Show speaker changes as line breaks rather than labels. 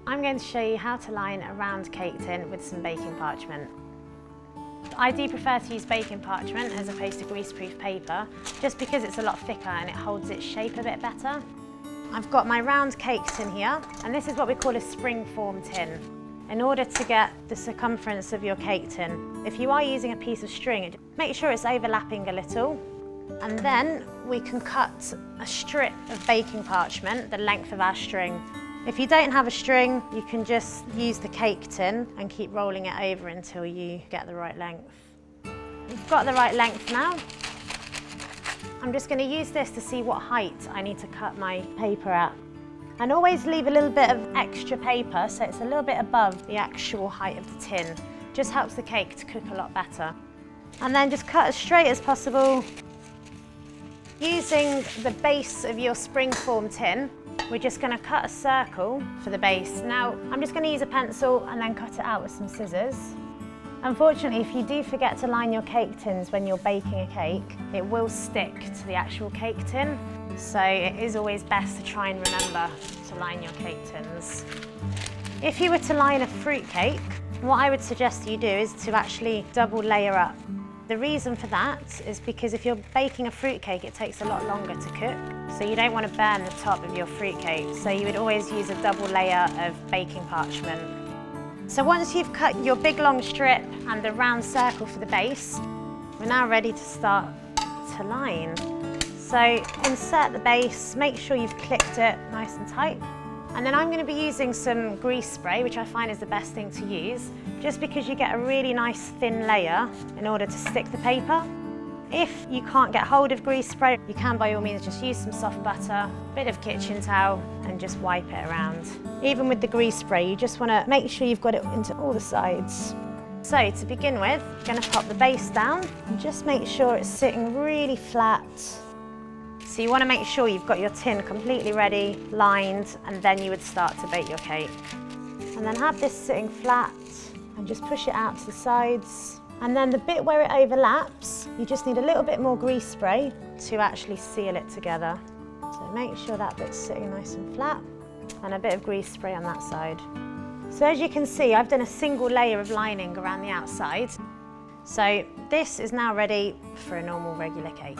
I'm going to show you how to line a round cake tin with some baking parchment. I do prefer to use baking parchment as opposed to greaseproof paper, just because it's a lot thicker and it holds its shape a bit better. I've got my round cake tin here, and this is what we call a spring form tin. In order to get the circumference of your cake tin, if you are using a piece of string, make sure it's overlapping a little. And then we can cut a strip of baking parchment the length of our string. If you don't have a string, you can just use the cake tin and keep rolling it over until you get the right length. You've got the right length now. I'm just going to use this to see what height I need to cut my paper at. And always leave a little bit of extra paper so it's a little bit above the actual height of the tin. Just helps the cake to cook a lot better. And then just cut as straight as possible. Using the base of your spring form tin, we're just going to cut a circle for the base. Now, I'm just going to use a pencil and then cut it out with some scissors. Unfortunately, if you do forget to line your cake tins when you're baking a cake, it will stick to the actual cake tin. So it is always best to try and remember to line your cake tins. If you were to line a fruit cake, what I would suggest you do is to actually double layer up. The reason for that is because if you're baking a fruit cake, it takes a lot longer to cook. So you don't want to burn the top of your fruit cake. So you would always use a double layer of baking parchment. So once you've cut your big long strip and the round circle for the base, we're now ready to start to line. So insert the base, make sure you've clipped it nice and tight. And then I'm going to be using some grease spray, which I find is the best thing to use, just because you get a really nice thin layer in order to stick the paper. If you can't get hold of grease spray, you can by all means just use some soft butter, a bit of kitchen towel, and just wipe it around. Even with the grease spray, you just want to make sure you've got it into all the sides. So to begin with, you're going to pop the base down and just make sure it's sitting really flat. So you want to make sure you've got your tin completely ready, lined, and then you would start to bake your cake. And then have this sitting flat and just push it out to the sides. And then the bit where it overlaps, you just need a little bit more grease spray to actually seal it together. So make sure that bit's sitting nice and flat, and a bit of grease spray on that side. So as you can see, I've done a single layer of lining around the outside. So this is now ready for a normal regular cake.